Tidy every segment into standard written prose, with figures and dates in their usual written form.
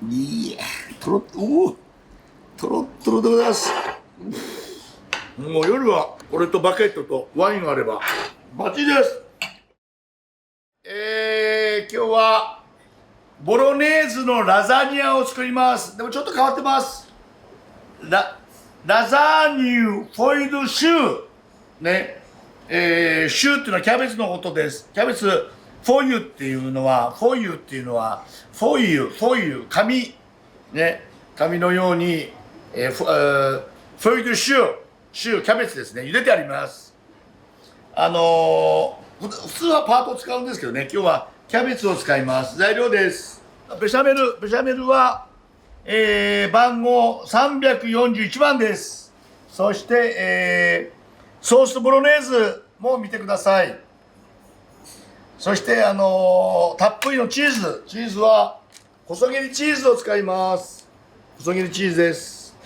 いや、とろっ、おお、とろっとろでございます。もう夜は俺とバケットとワインがあればバッチリです。今日はボロネーズのラザニアを作ります。でもちょっと変わってます。ラザニュフォイルシューね、シューっていうのはキャベツのことです。キャベツフォイユっていうのはフォイユ紙ね、紙のように、フォイルシューキャベツですね、茹でてあります。普通はパートを使うんですけどね、今日はキャベツを使います。材料です。ベシャメルは、番号341番です。そして、ソースボロネーズも見てください。そして、たっぷりのチーズは細切りチーズを使います。細切りチーズです。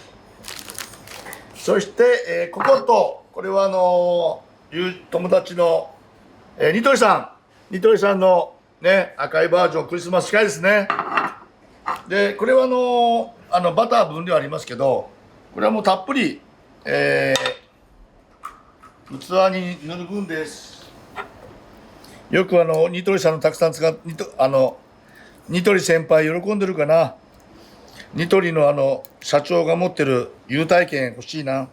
そして、これは友達の、ニトリさんのね、赤いバージョン、クリスマス近いですね。で、これはバター分量ありますけど、これはもうたっぷり、器に塗る分です。よくニトリさんのたくさん使っ、ニトリ先輩喜んでるかな。ニトリの社長が持ってる優待券欲しいな。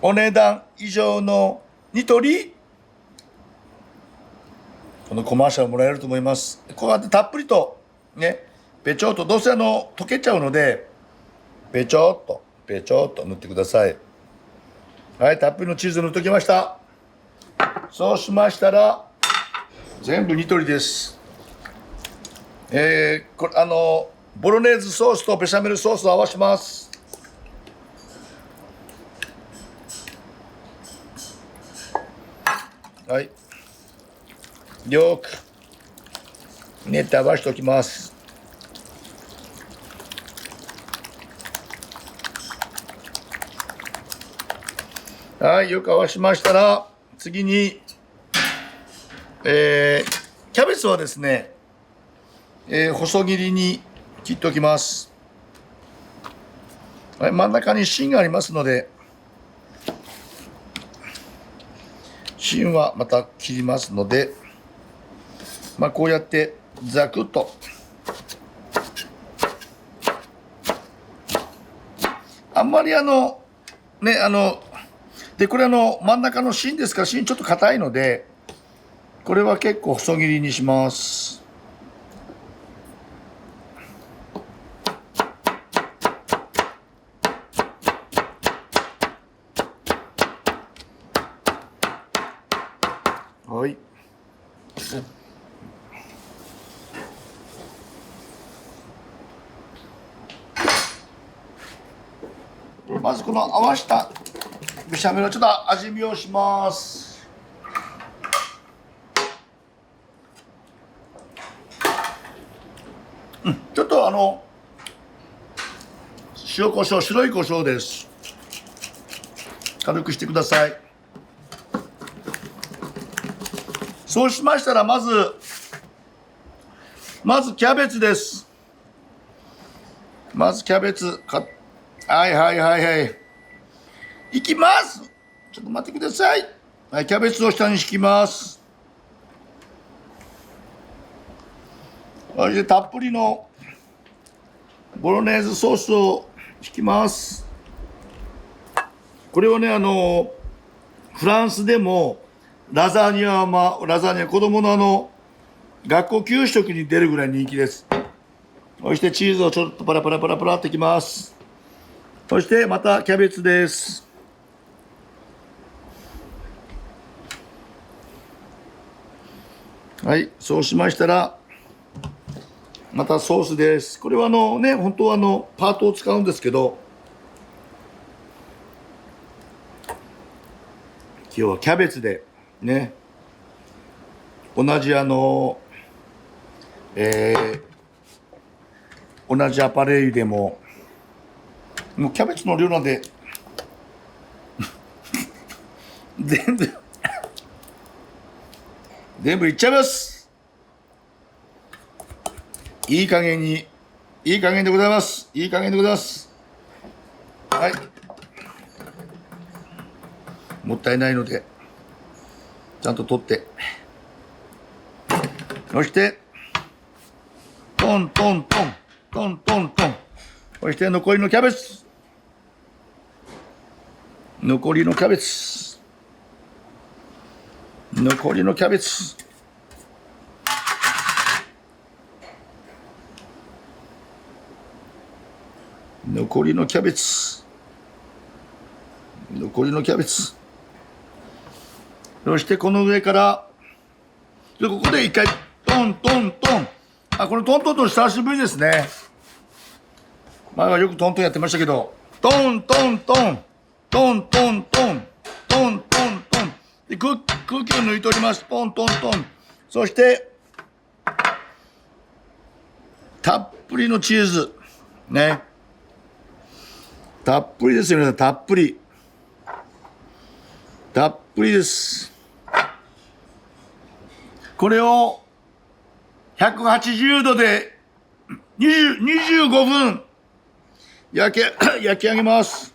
お値段以上のニトリ、このコマーシャルもらえると思います。こうやってたっぷりとね、べちょっと、どうせ溶けちゃうので、べちょっと塗ってください。はい、たっぷりのチーズ塗っときました。そうしましたら、全部ニトリです。これボロネーズソースとベシャメルソースを合わせます。はい。よく練って合わせておきます。はい、よく合わしましたら、次に、キャベツはですね、細切りに切っておきます。はい、真ん中に芯がありますので、芯はまた切りますので、こうやってザクッとあんまりでこれ真ん中の芯ですから芯ちょっと硬いので、これは結構細切りにします。はい。まずこの合わせたベシャメルをちょっと味見をします。ちょっと塩コショウ、白いコショウです。軽くしてください。そうしましたらまずキャベツです。まずキャベツはいいきます。ちょっと待ってください。はい、キャベツを下に敷きます。そしてたっぷりのボロネーズソースを敷きます。これをね、フランスでもラザニア子供の学校給食に出るぐらい人気です。そしてチーズをちょっとパラっていきます。そしてまたキャベツです。はい、そうしましたらまたソースです。これは本当はパートを使うんですけど、今日はキャベツでね、同じ同じアパレルでもうキャベツの量なんで全部いっちゃいます。いい加減に、いい加減でございます。いい加減でございます。はい。もったいないので、ちゃんと取って。そして、トントントン、トントントン。そして残りのキャベツ。残りのキャベツ。残りのキャベツ。残りのキャベツ。残りのキャベツ。そしてこの上から、ここで一回、トントントン。あ、このトントントン久しぶりですね。前はよくトントンやってましたけど、トントントン、トントントン、トントントン。で、空気を抜いております。トントントン。そして、たっぷりのチーズ。ね。たっぷりですよね。たっぷり。たっぷりです。これを180度で25分焼き上げます。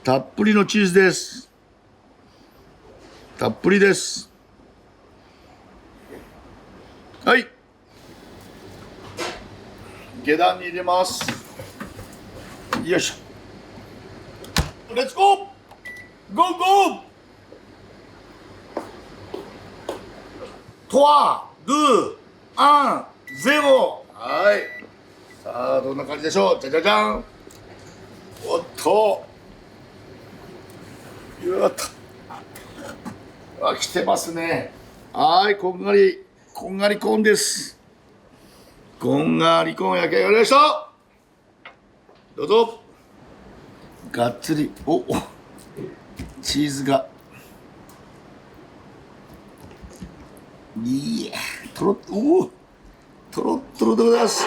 たっぷりのチーズです。たっぷりです。はい。下段に入れます。よいしょ。レッツゴーゴーゴートワ、ドゥ、アン、ゼロ。はい。さあ、どんな感じでしょう。じゃじゃじゃん。おっと。よっと。あ、来てますね。はい、こんがりコーンです。こんがりコーン焼き上がりました。どうぞ。がっつり、チーズが。いや、とろっとろでございます。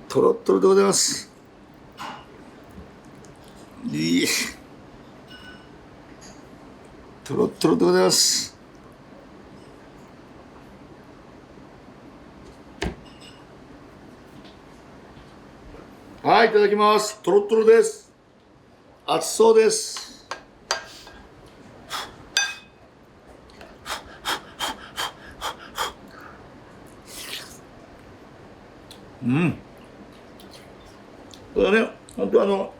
とろっとろでございます。いや、とろっとろでございます。はい、いただきます。とろっとろです。熱そうです。うん。これはね、本当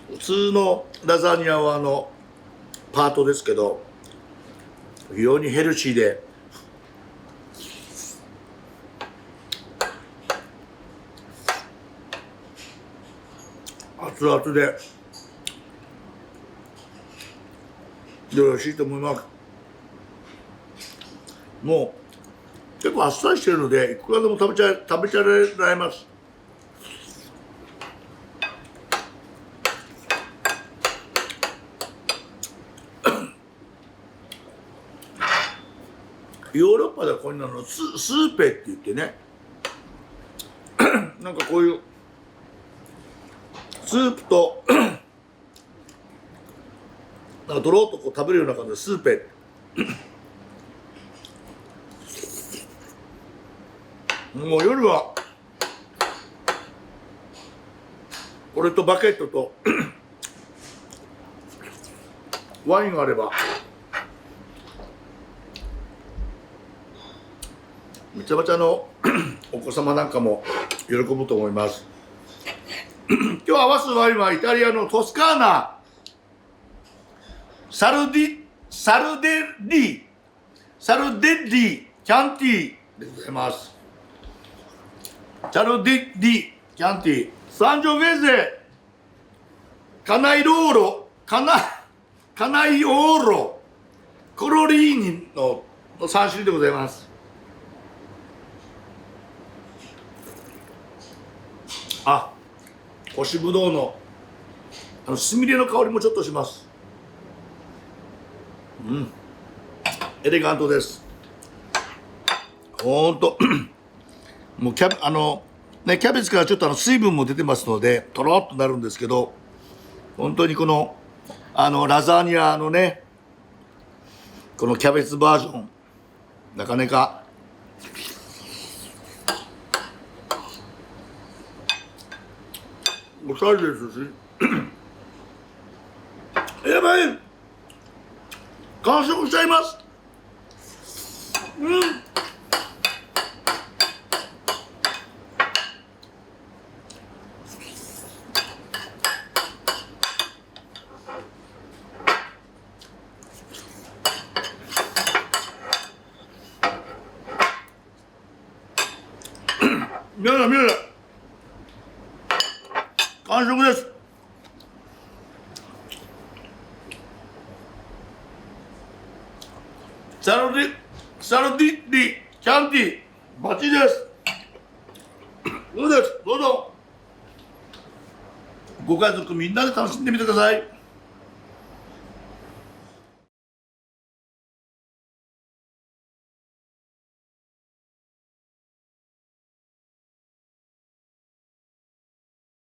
普通のラザニアはパートですけど、非常にヘルシーで、熱々で、よろしいと思います。もう、結構あっさりしてるので、いくらでも食べちゃられます。ヨーロッパではこういうのスーペって言ってね、なんかこういうスープとなんかドローっとこう食べるような感じでスーペ。もう夜はこれとバケットとワインがあればめちゃめちゃお子様なんかも喜ぶと思います。今日合わすワインはイタリアのトスカーナサルデッリキャンティでございます。サルデッリキャンティサンジョベーゼカナイオーロコロリーニの3種類でございます。あ、干しぶどうのすみれの香りもちょっとします。うん、エレガントです。ほんともうキャベツからちょっと水分も出てますのでとろっとなるんですけど、本当にラザニアのねこのキャベツバージョンなかなかおしゃれですしやばい完食しちゃいます。皆さん完食です。サルディッリキャンティバッチリです。どうです、どうぞご家族みんなで楽しんでみてください。